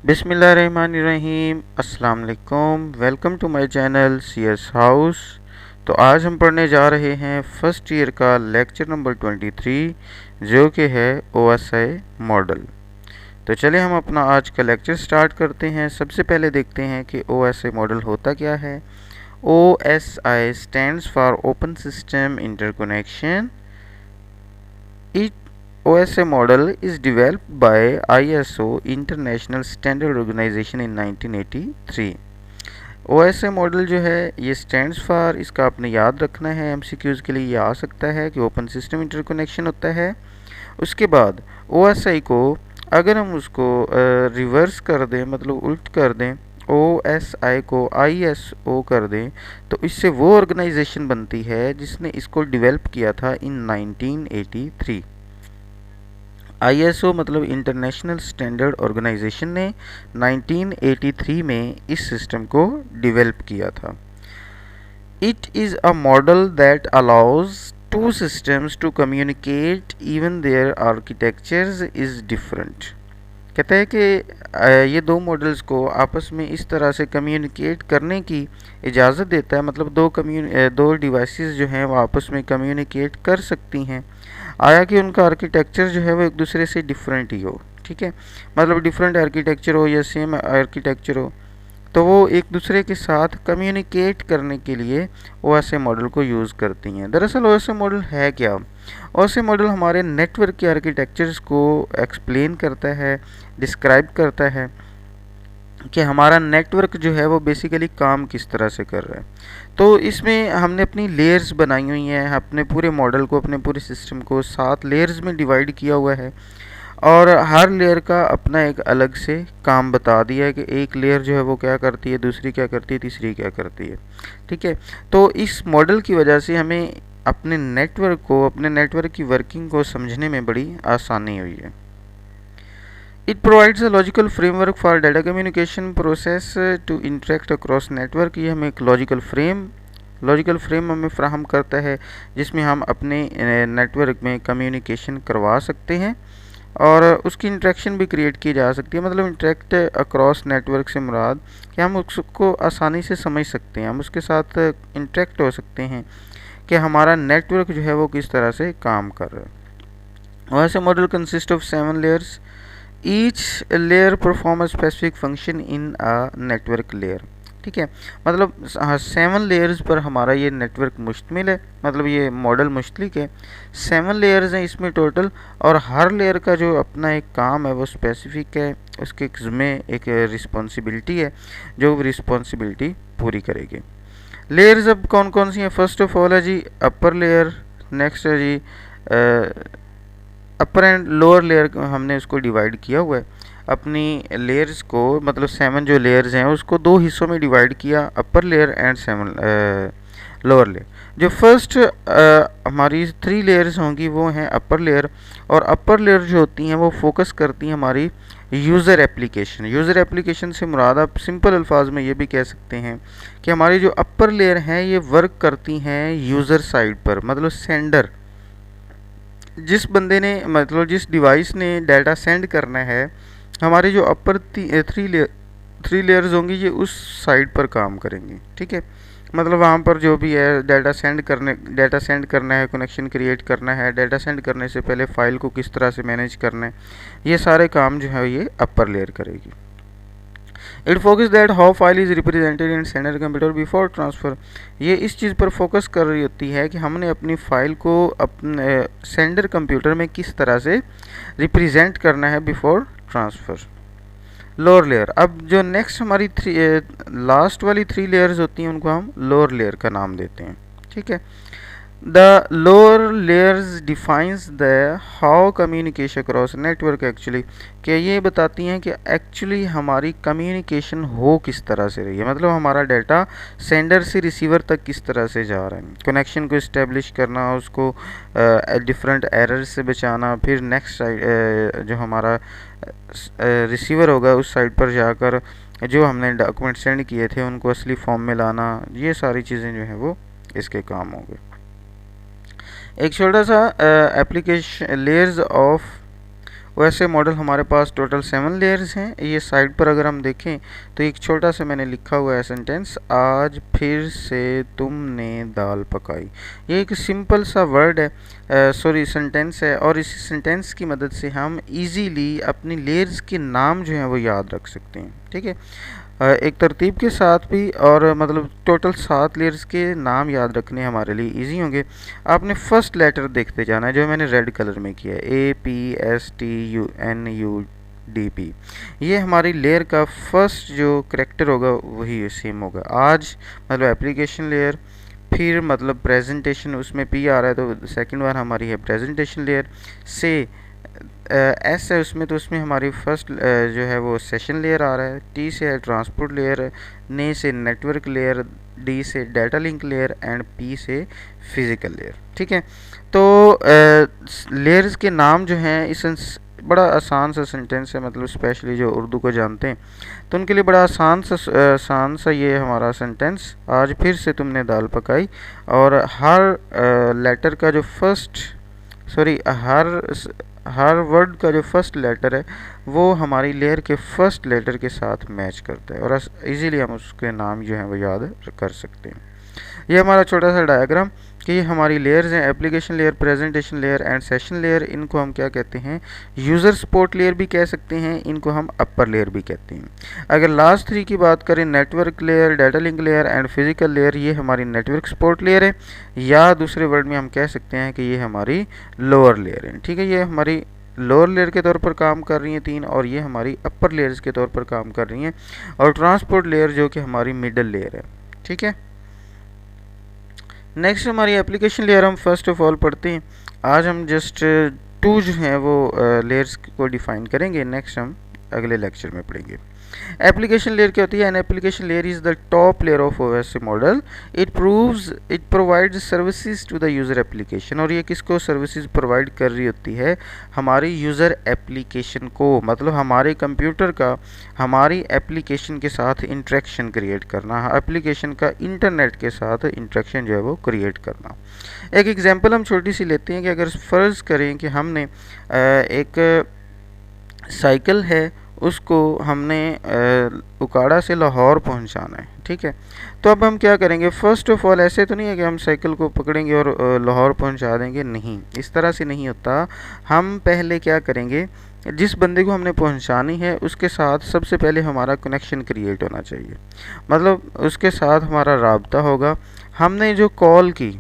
बिस्मिल्लाहिर्रहमानिर्रहीम। अस्सलाम वालेकुम। Welcome to my channel CS house. तो आज हम पढ़ने जा रहे हैं फर्स्ट ईयर का लेक्चर नंबर 23 जो कि है OSI मॉडल। तो चलिए हम अपना आज का लेक्चर स्टार्ट करते हैं। सबसे पहले देखते हैं कि OSI मॉडल होता क्या है। OSI stands for open system interconnection. It OSI model is developed by ISO International Standard Organization in 1983। OSI model जो है ये स्टैंड्स फॉर, इसका आपने याद रखना है, MCQs के लिए ये आ सकता है कि ओपन सिस्टम इंटरकनेक्शन होता है। उसके बाद OSI को अगर हम उसको रिवर्स कर दें, मतलब उल्ट कर दें, OSI को ISO कर दें, तो इससे वो ऑर्गेनाइजेशन बनती है जिसने इसको डेवलप किया था इन 1983। ISO मतलब इंटरनेशनल स्टैंडर्ड ऑर्गेनाइजेशन ने 1983 में इस सिस्टम को डेवलप किया था। It is a model that allows to systems to communicate even their architectures is different. कहता है कि ये दो मॉडल्स को आपस में इस तरह से कम्युनिकेट करने की इजाज़त देता है, मतलब दो डिवाइसेस जो हैं वो आपस में कम्युनिकेट कर सकती हैं, आया कि उनका आर्किटेक्चर जो है वो एक दूसरे से डिफरेंट ही हो। ठीक है, मतलब डिफरेंट आर्किटेक्चर हो या सेम आर्किटेक्चर हो, तो वो एक दूसरे के साथ कम्युनिकेट करने के लिए OSI मॉडल को यूज़ करती हैं। दरअसल OSI मॉडल है क्या? OSI मॉडल हमारे नेटवर्क के आर्किटेक्चर्स को एक्सप्लेन करता है, डिस्क्राइब करता है कि हमारा नेटवर्क जो है वो बेसिकली काम किस तरह से कर रहा है। तो इसमें हमने अपनी लेयर्स बनाई हुई हैं, अपने पूरे मॉडल को, अपने पूरे सिस्टम को 7 लेयर्स में डिवाइड किया हुआ है, और हर लेयर का अपना एक अलग से काम बता दिया है कि एक लेयर जो है वो क्या करती है, दूसरी क्या करती है, तीसरी क्या करती है। ठीक है, तो इस मॉडल की वजह से हमें अपने नेटवर्क की वर्किंग को समझने में बड़ी आसानी हुई है। It provides a logical framework for data communication process to interact across network। ये हमें एक लॉजिकल फ्रेम हमें फ्राहम करता है जिसमें हम अपने नेटवर्क में कम्युनिकेशन करवा सकते हैं और उसकी इंटरेक्शन भी क्रिएट की जा सकती है। मतलब इंटरेक्ट अक्रॉस नेटवर्क से मुराद कि हम उसको आसानी से समझ सकते हैं, हम उसके साथ इंटरेक्ट हो सकते हैं कि हमारा नेटवर्क जो है वो किस तरह से काम कर रहा है। वैसे model consist of 7 layers. Each layer perform a specific function in a network layer. ठीक है, मतलब 7 लेयर्स पर हमारा ये नेटवर्क मुश्तमिल है, मतलब ये मॉडल मुश्तलिक है। 7 लेयर्स हैं इसमें टोटल, और हर लेयर का जो अपना एक काम है वो स्पेसिफिक है, उसके एक ज़िम्मे एक रिस्पॉन्सिबिलिटी है जो रिस्पॉन्सिबिलिटी पूरी करेगी। लेयर्स अब कौन कौन सी हैं? फर्स्ट ऑफ ऑल है जी अपर लेयर, नेक्स्ट है जी अपर एंड लोअर लेयर हमने उसको डिवाइड किया हुआ है। अपनी लेयर्स को, मतलब 7 जो लेयर्स हैं उसको 2 हिस्सों में डिवाइड किया, upper layer and 7 lower layer. जो फर्स्ट हमारी 3 लेयर्स होंगी वो हैं अपर लेयर, और अपर लेयर जो होती हैं वो फोकस करती हैं हमारी यूज़र एप्लीकेशन से मुराद आप सिंपल अल्फाज में ये भी कह सकते हैं कि हमारी जो अपर लेयर हैं ये वर्क करती हैं यूज़र साइड पर, मतलब सेंडर, जिस बंदे ने, मतलब जिस डिवाइस ने डाटा सेंड करना है, हमारे जो अपर 3 लेयर्स होंगी ये उस साइड पर काम करेंगी। ठीक है, मतलब वहाँ पर जो भी है डाटा सेंड करना है, कनेक्शन क्रिएट करना है, डाटा सेंड करने से पहले फ़ाइल को किस तरह से मैनेज करना है, ये सारे काम जो है ये अपर लेयर करेगी। It focus that how file is represented in sender computer before transfer. ये इस चीज़ पर फोकस कर रही होती है कि हमने अपनी फ़ाइल को अपने सेंडर कंप्यूटर में किस तरह से रिप्रेजेंट करना है बिफोर ट्रांसफ़र। लोअर लेयर, अब जो नेक्स्ट हमारी लास्ट वाली 3 लेयर्स होती हैं उनको हम लोअर लेयर का नाम देते हैं। ठीक है, the lower layers defines the how communication across network actually, कि ये बताती हैं कि एक्चुअली हमारी कम्युनिकेशन हो किस तरह से रही है, मतलब हमारा डाटा सेंडर से रिसीवर तक किस तरह से जा रहा है, कनेक्शन को इस्टेब्लिश करना, उसको डिफरेंट एरर से बचाना, फिर नेक्स्ट साइड जो हमारा रिसीवर होगा उस साइड पर जाकर जो हमने डॉक्यूमेंट सेंड किए थे उनको असली फॉर्म में लाना, ये सारी चीज़ें जो हैं वो इसके काम होंगे। एक छोटा सा एप्लीकेशन लेयर्स ऑफ वैसे मॉडल हमारे पास टोटल 7 लेयर्स हैं। ये साइड पर अगर हम देखें तो एक छोटा सा मैंने लिखा हुआ है सेंटेंस, आज फिर से तुमने दाल पकाई। ये एक सिंपल सा वर्ड है, सॉरी सेंटेंस है, और इस सेंटेंस की मदद से हम इजीली अपनी लेयर्स के नाम जो हैं वो याद रख सकते हैं। ठीक है, एक तरतीब के साथ भी, और मतलब टोटल 7 लेयर्स के नाम याद रखने हमारे लिए इजी होंगे। आपने फर्स्ट लेटर देखते जाना है, जो मैंने रेड कलर में किया है, APSTUNUDP। ये हमारी लेयर का फर्स्ट जो करेक्टर होगा वही सेम होगा। आज मतलब एप्लीकेशन लेयर, फिर मतलब प्रेजेंटेशन, उसमें P आ रहा है तो सेकंड वन हमारी है प्रेजेंटेशन लेयर। से एस है उसमें, तो उसमें हमारी फर्स्ट जो है वो सेशन लेयर आ रहा है। टी से है ट्रांसपोर्ट लेयर, ने से नेटवर्क लेयर, डी से data link layer, and P से फिज़िकल लेयर। ठीक है, तो लेयर्स के नाम जो हैं इस बड़ा आसान सा सेंटेंस है, मतलब स्पेशली जो उर्दू को जानते हैं तो उनके लिए बड़ा आसान सा ये हमारा सेंटेंस, आज फिर से तुमने दाल पकाई। और हर लेटर का जो फर्स्ट, सॉरी हर वर्ड का जो फर्स्ट लेटर है वो हमारी लेयर के फर्स्ट लेटर के साथ मैच करता है, और इजीली हम उसके नाम जो हैं वो याद कर सकते हैं। ये हमारा छोटा सा डायग्राम कि ये हमारी लेयर्स हैं, application layer, presentation layer and session layer. इनको हम क्या कहते हैं, यूज़र सपोर्ट लेयर भी कह सकते हैं, इनको हम अपर लेयर भी कहते हैं। अगर लास्ट 3 की बात करें, network layer, data link layer and physical layer, ये हमारी नेटवर्क सपोर्ट लेयर है, या दूसरे वर्ड में हम कह सकते हैं कि ये हमारी लोअर लेयर है। ठीक है, ये हमारी लोअर लेयर के तौर पर काम कर रही हैं 3, और ये हमारी अपर लेयर्स के तौर पर काम कर रही हैं, और ट्रांसपोर्ट लेयर जो कि हमारी मिडल लेयर है। ठीक है, नेक्स्ट हमारी एप्लीकेशन लेयर हम फर्स्ट ऑफ ऑल पढ़ते हैं। आज हम जस्ट 2 जो हैं वो लेयर्स को डिफाइन करेंगे, नेक्स्ट हम अगले लेक्चर में पढ़ेंगे। एप्लीकेशन लेयर क्या होती है? An application layer is the top layer of OS model. It provides services to the user application. और ये किसको सर्विसेज प्रोवाइड कर रही होती है? हमारी यूज़र एप्लीकेशन को, मतलब हमारे कंप्यूटर का हमारी एप्लीकेशन के साथ इंटरेक्शन क्रिएट करना, एप्लीकेशन का इंटरनेट के साथ इंटरेक्शन जो है वो क्रिएट करना। एक एग्जांपल हम छोटी सी लेते हैं कि अगर फ़र्ज़ करें कि हमने एक साइकिल है, उसको हमने उकाड़ा से लाहौर पहुंचाना है। ठीक है, तो अब हम क्या करेंगे? फ़र्स्ट ऑफ ऑल ऐसे तो नहीं है कि हम साइकिल को पकड़ेंगे और लाहौर पहुंचा देंगे, नहीं, इस तरह से नहीं होता। हम पहले क्या करेंगे, जिस बंदे को हमने पहुंचानी है उसके साथ सबसे पहले हमारा कनेक्शन क्रिएट होना चाहिए, मतलब उसके साथ हमारा राब्ता होगा। हमने जो कॉल की,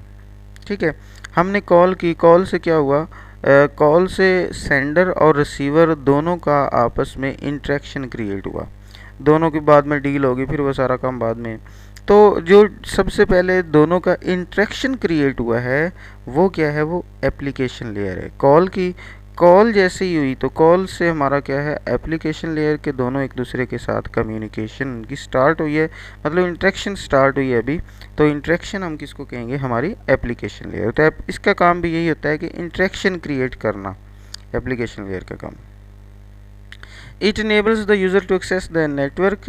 ठीक है, हमने कॉल की, कॉल से क्या हुआ, कॉल से सेंडर और रिसीवर दोनों का आपस में इंटरेक्शन क्रिएट हुआ, दोनों की बाद में डील होगी, फिर वो सारा काम बाद में। तो जो सबसे पहले दोनों का इंटरेक्शन क्रिएट हुआ है वो क्या है? वो एप्लीकेशन लेयर है। कॉल की, कॉल जैसे ही हुई तो कॉल से हमारा क्या है, एप्लीकेशन लेयर के दोनों एक दूसरे के साथ कम्युनिकेशन की स्टार्ट हुई है, मतलब इंटरेक्शन स्टार्ट हुई है अभी। तो इंटरेक्शन हम किसको कहेंगे? हमारी एप्लीकेशन लेयर। तो इसका काम भी यही होता है कि इंटरेक्शन क्रिएट करना, एप्लीकेशन लेयर का काम। It enables the user to access the network.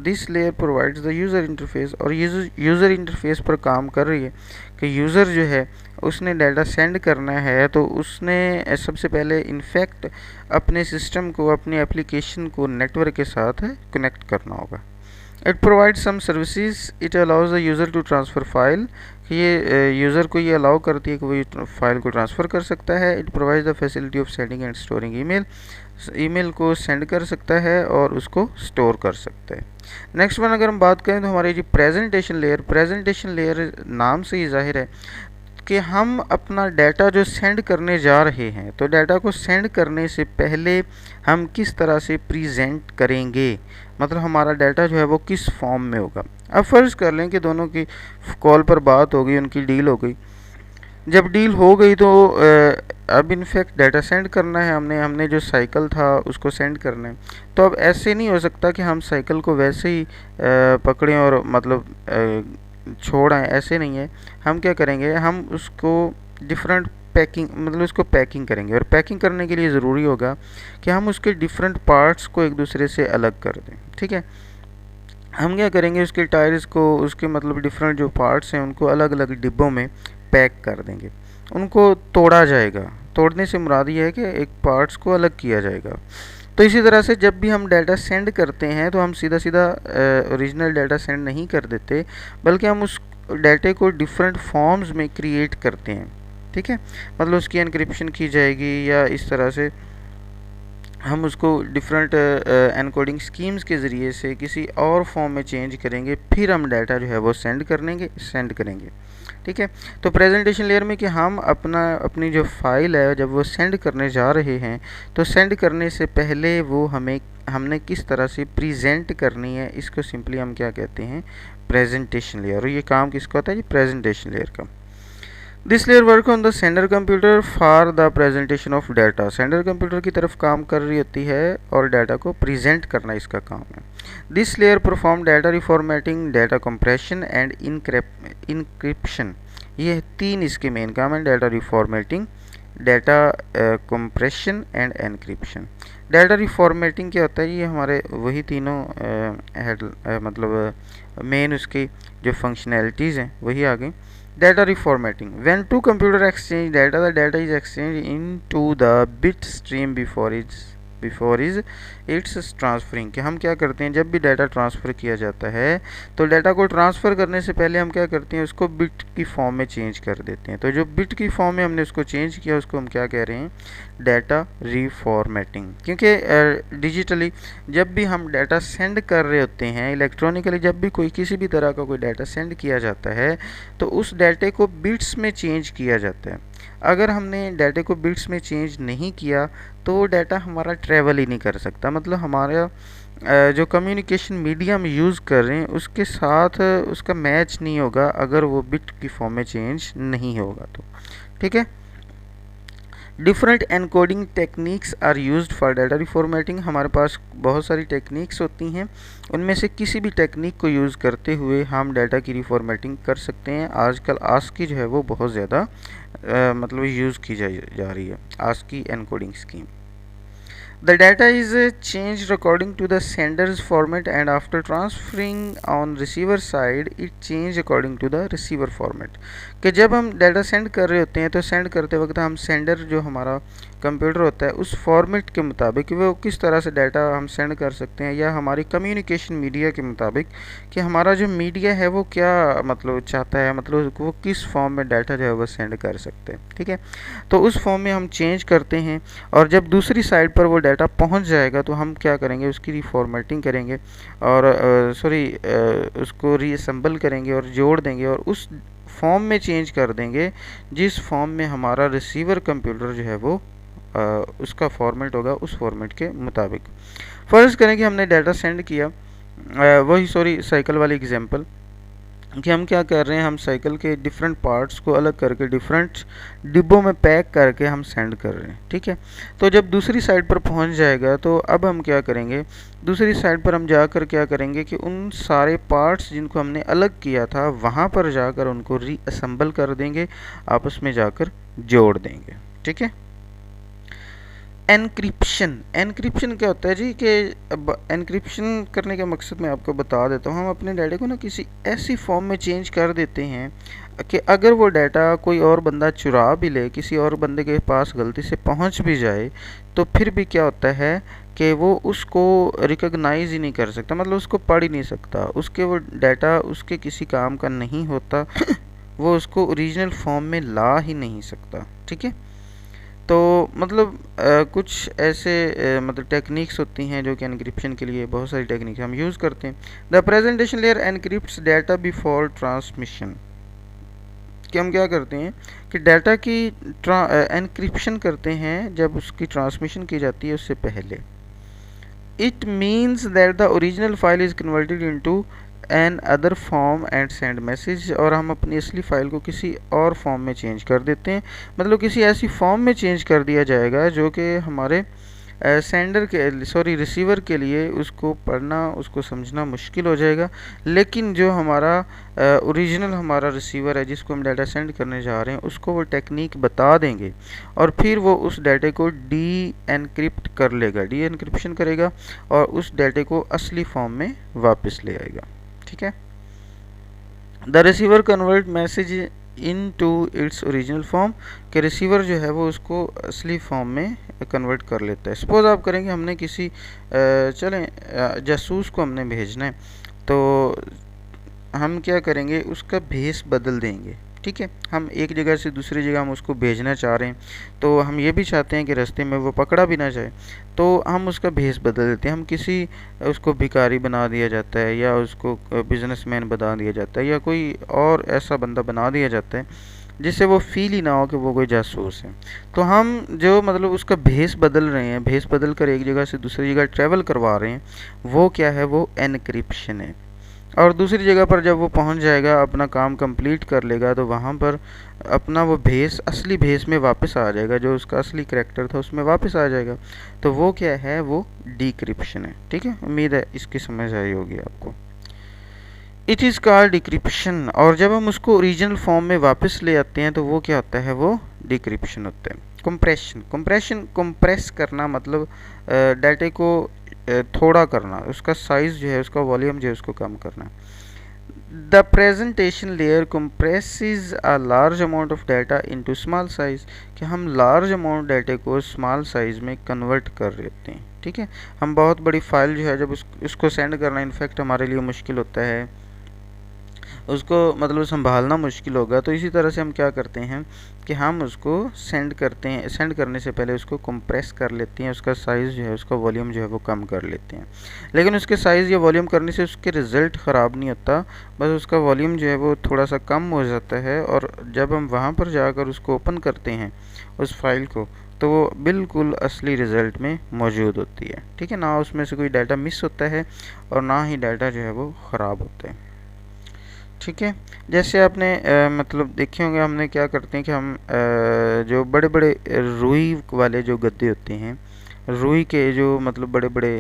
This layer provides the user interface। और यूज़र इंटरफेस पर काम कर रही है कि यूज़र जो है उसने डाटा सेंड करना है, तो उसने सबसे पहले इनफैक्ट अपने सिस्टम को, अपनी एप्लीकेशन को नेटवर्क के साथ कनेक्ट करना होगा। It provide some services. It allows the user to transfer file. ये यूज़र को ये अलाउ करती है कि वो ये फाइल को ट्रांसफ़र कर सकता है। It provide the facility of sending end storing email. Email को सेंड कर सकता है और उसको स्टोर कर सकता है। नेक्स्ट वन अगर हम बात करें तो हमारी जो प्रेजेंटेशन लेयर, प्रेजेंटेशन लेयर नाम से ही जाहिर है कि हम अपना डाटा जो सेंड करने जा रहे हैं, तो डाटा को सेंड करने से पहले हम किस तरह से प्रेजेंट करेंगे, मतलब हमारा डाटा जो है वो किस फॉर्म में होगा। अब फ़र्ज़ कर लें कि दोनों की कॉल पर बात हो गई, उनकी डील हो गई। जब डील हो गई तो अब इनफैक्ट डाटा सेंड करना है, हमने जो साइकिल था उसको सेंड करना है। तो अब ऐसे नहीं हो सकता कि हम साइकिल को वैसे ही पकड़ें और मतलब छोड़ आएँ, ऐसे नहीं है। हम क्या करेंगे, हम उसको डिफरेंट पैकिंग, मतलब उसको पैकिंग करेंगे, और पैकिंग करने के लिए ज़रूरी होगा कि हम उसके डिफरेंट पार्ट्स को एक दूसरे से अलग कर दें। ठीक है, हम क्या करेंगे, उसके टायर्स को, उसके मतलब डिफरेंट जो पार्ट्स हैं उनको अलग अलग डिब्बों में पैक कर देंगे, उनको तोड़ा जाएगा। तोड़ने से मुराद ये है कि एक पार्ट्स को अलग किया जाएगा। तो इसी तरह से जब भी हम डाटा सेंड करते हैं तो हम सीधा सीधा ओरिजिनल डाटा सेंड नहीं कर देते, बल्कि हम उस डाटे को डिफरेंट फॉर्म्स में क्रिएट करते हैं। ठीक है, मतलब उसकी एनक्रिप्शन की जाएगी या इस तरह से हम उसको डिफरेंट एनकोडिंग स्कीम्स के ज़रिए से किसी और फॉर्म में चेंज करेंगे, फिर हम डाटा जो है वो सेंड करेंगे। ठीक है, तो प्रेजेंटेशन लेयर में कि हम अपनी जो फाइल है जब वो सेंड करने जा रहे हैं, तो सेंड करने से पहले वो हमने किस तरह से प्रेजेंट करनी है, इसको सिंपली हम क्या कहते हैं, प्रेजेंटेशन लेयर। और ये काम किसका होता है जी, प्रेजेंटेशन लेयर का। This layer work on the sender computer for the presentation of data. Sender computer की तरफ काम कर रही होती है और डाटा को प्रेजेंट करना इसका काम है। This layer perform data reformatting, data compression and encryption. ये 3 इसके मेन काम है, data reformatting, data compression and encryption. Data reformatting क्या होता है, ये हमारे वही तीनों मतलब मेन उसकी जो फंक्शनैलिटीज़ हैं वही आ गई। Data reformatting. When two computers exchange data, the data is exchanged into the bit stream before it's transferring। कि हम क्या करते हैं, जब भी डाटा ट्रांसफ़र किया जाता है तो डाटा को ट्रांसफ़र करने से पहले हम क्या करते हैं, उसको बिट की फॉर्म में चेंज कर देते हैं। तो जो बिट की फॉर्म में हमने उसको चेंज किया उसको हम क्या कह रहे हैं, डाटा रिफॉर्मेटिंग। क्योंकि डिजिटली जब भी हम डाटा सेंड कर रहे होते हैं, इलेक्ट्रॉनिकली जब भी किसी भी तरह का कोई डाटा सेंड किया जाता है तो उस डाटे को बिट्स में चेंज किया जाता है। अगर हमने डाटे को बिट्स में चेंज नहीं किया तो डाटा हमारा ट्रैवल ही नहीं कर सकता, मतलब हमारा जो कम्युनिकेशन मीडियम यूज़ कर रहे हैं उसके साथ उसका मैच नहीं होगा अगर वो बिट की फॉर्म में चेंज नहीं होगा तो। ठीक है, different encoding techniques are used for data reformatting. हमारे पास बहुत सारी टेक्निक्स होती हैं, उनमें से किसी भी टेक्निक को यूज़ करते हुए हम डाटा की रिफॉर्मेटिंग कर सकते हैं। आजकल आस्की जो है वो बहुत ज़्यादा मतलब यूज़ की जा रही है, ASCII encoding scheme. The data is changed according to the sender's format and after transferring on receiver side it changed according to the receiver format। कि जब हम डाटा सेंड कर रहे होते हैं तो सेंड करते वक्त हम सेंडर जो हमारा कंप्यूटर होता है उस फॉर्मेट के मुताबिक वो किस तरह से डाटा हम सेंड कर सकते हैं, या हमारी कम्युनिकेशन मीडिया के मुताबिक कि हमारा जो मीडिया है वो क्या मतलब चाहता है, मतलब वो किस फॉर्म में डाटा जो है वो सेंड कर सकते हैं। ठीक है, तो उस फॉर्म में हम चेंज करते हैं और जब दूसरी साइड पर वो डाटा पहुंच जाएगा तो हम क्या करेंगे, उसकी रिफॉर्मेटिंग करेंगे और उसको रीअसेंबल करेंगे और जोड़ देंगे और उस फॉर्म में चेंज कर देंगे जिस फॉर्म में हमारा रिसीवर कंप्यूटर जो है वो उसका फॉर्मेट होगा, उस फॉर्मेट के मुताबिक। फ़र्ज़ करें कि हमने डाटा सेंड किया, साइकिल वाली एग्जांपल कि हम क्या कर रहे हैं, हम साइकिल के डिफरेंट पार्ट्स को अलग करके डिफरेंट डिब्बों में पैक करके हम सेंड कर रहे हैं। ठीक है, तो जब दूसरी साइड पर पहुंच जाएगा तो अब हम क्या करेंगे, दूसरी साइड पर हम जाकर क्या करेंगे कि उन सारे पार्ट्स जिनको हमने अलग किया था वहां पर जाकर उनको रीअसेंबल कर देंगे, आपस में जाकर जोड़ देंगे। ठीक है, एनक्रिप्शन क्या होता है जी, कि अब एनक्रिप्शन करने का मकसद मैं आपको बता देता हूँ। हम अपने डाटा को ना किसी ऐसी फॉर्म में चेंज कर देते हैं कि अगर वो डाटा कोई और बंदा चुरा भी ले, किसी और बंदे के पास गलती से पहुँच भी जाए, तो फिर भी क्या होता है कि वो उसको रिकॉग्नाइज ही नहीं कर सकता, मतलब उसको पढ़ ही नहीं सकता, उसके वो डाटा उसके किसी काम का नहीं होता वो उसको ओरिजिनल फॉर्म में ला ही नहीं सकता। ठीक है, तो मतलब कुछ ऐसे मतलब टेक्निक्स होती हैं जो कि एनक्रिप्शन के लिए बहुत सारी टेक्निक हम यूज़ करते हैं। The presentation layer encrypts data before transmission. कि हम क्या करते हैं कि डाटा की एनक्रिप्शन करते हैं जब उसकी ट्रांसमिशन की जाती है उससे पहले। It means that the original file is converted into an other form and send message. और हम अपनी असली फ़ाइल को किसी और फॉर्म में चेंज कर देते हैं, मतलब किसी ऐसी फॉर्म में चेंज कर दिया जाएगा जो कि हमारे रिसीवर के लिए उसको पढ़ना उसको समझना मुश्किल हो जाएगा। लेकिन जो हमारा ओरिजिनल हमारा रिसीवर है जिसको हम डाटा सेंड करने जा रहे हैं उसको वो टेक्निक बता देंगे और फिर वो उस डाटे को डी एनक्रिप्ट कर लेगा, डी एनक्रिप्शन करेगा और उस डाटे को असली फॉर्म में वापस ले आएगा। ठीक है, the receiver convert message in to its original form, कि रिसीवर जो है वो उसको असली फॉर्म में कन्वर्ट कर लेता है। सपोज़ आप करेंगे हमने किसी चलें जासूस को हमने भेजना है, तो हम क्या करेंगे, उसका भेस बदल देंगे। ठीक है, हम एक जगह से दूसरी जगह हम उसको भेजना चाह रहे हैं, तो हम ये भी चाहते हैं कि रास्ते में वो पकड़ा भी ना जाए, तो हम उसका भेस बदल देते हैं। हम किसी उसको भिखारी बना दिया जाता है, या उसको बिजनेसमैन बना दिया जाता है, या कोई और ऐसा बंदा बना दिया जाता है जिससे वो फील ही ना हो कि वो कोई जासूस है। तो हम जो मतलब उसका भेस बदल रहे हैं, भेस बदल कर एक जगह से दूसरी जगह ट्रैवल करवा रहे हैं, वो क्या है, वो एनक्रिप्शन है। और दूसरी जगह पर जब वो पहुंच जाएगा, अपना काम कंप्लीट कर लेगा, तो वहाँ पर अपना वो भेस असली भेस में वापस आ जाएगा, जो उसका असली करैक्टर था उसमें वापस आ जाएगा। तो वो क्या है, वो डिक्रिप्शन है। ठीक है, उम्मीद है इसकी समझ आई होगी आपको। It is called decryption. और जब हम उसको ओरिजिनल फॉर्म में वापस ले आते हैं, तो वो क्या होता है, वो डिक्रिप्शन होता है। कंप्रेशन, कंप्रेस करना मतलब डाटे को थोड़ा करना, उसका साइज़ जो है, उसका वॉल्यूम जो है, उसको कम करना। The presentation layer compresses a large amount of data into small size, कि हम लार्ज अमाउंट डाटे को स्मॉल साइज में कन्वर्ट कर देते हैं। ठीक है, हम बहुत बड़ी फाइल जो है जब उसको सेंड करना इनफैक्ट हमारे लिए मुश्किल होता है, उसको मतलब संभालना मुश्किल होगा, तो इसी तरह से हम क्या करते हैं कि हम उसको सेंड करते हैं। सेंड करने से पहले उसको कंप्रेस कर लेते हैं, उसका साइज़ जो है, उसका वॉल्यूम जो है वो कम कर लेते हैं। लेकिन उसके साइज़ या वॉल्यूम करने से उसके रिज़ल्ट ख़राब नहीं होता, बस उसका वॉल्यूम जो है वो थोड़ा सा कम हो जाता है। और जब हम वहाँ पर जाकर उसको ओपन करते हैं उस फाइल को, तो वो बिल्कुल असली रिज़ल्ट में मौजूद होती है। ठीक है, ना उसमें से कोई डाटा मिस होता है और ना ही डाटा जो है वो ख़राब होता है। ठीक है, जैसे आपने मतलब देखे होंगे, हमने क्या करते हैं कि हम जो बड़े बड़े रुई वाले जो गद्दे होते हैं, रुई के जो मतलब बड़े बड़े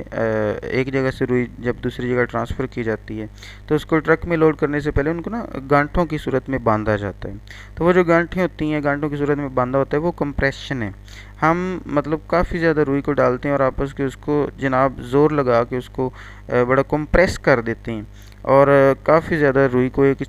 एक जगह से रुई जब दूसरी जगह ट्रांसफ़र की जाती है, तो उसको ट्रक में लोड करने से पहले उनको ना गांठों की सूरत में बांधा जाता है। तो वो जो गांठें होती हैं, गांठों की सूरत में बांधा होता है, वो कंप्रेशन है। हम मतलब काफ़ी ज़्यादा रुई को डालते हैं और आपस के उसको जनाब ज़ोर लगा के उसको बड़ा कंप्रेस कर देते हैं, और काफ़ी ज़्यादा रुई को एक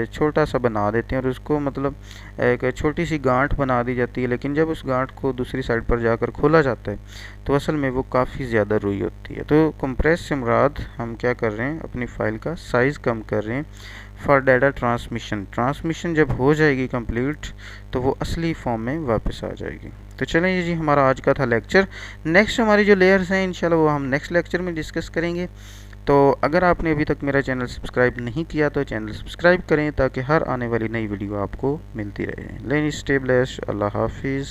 छोटा सा बना देते हैं, और उसको मतलब एक छोटी सी गांठ बना दी जाती है। लेकिन जब उस गांठ को दूसरी साइड पर जाकर खोला जाता है, तो असल में वो काफ़ी ज़्यादा रुई होती है। तो कंप्रेस से मुराद हम क्या कर रहे हैं, अपनी फ़ाइल का साइज़ कम कर रहे हैं फॉर डाटा ट्रांसमिशन जब हो जाएगी कंप्लीट, तो वो असली फॉर्म में वापस आ जाएगी। तो चलें, ये जी हमारा आज का था लेक्चर। नेक्स्ट हमारी जो लेयर्स हैं इंशाल्लाह वो हम नेक्स्ट लेक्चर में डिस्कस करेंगे। तो अगर आपने अभी तक मेरा चैनल सब्सक्राइब नहीं किया, तो चैनल सब्सक्राइब करें ताकि हर आने वाली नई वीडियो आपको मिलती रहे। लेनी स्टे ब्लेस्ड, अल्लाह हाफिज़।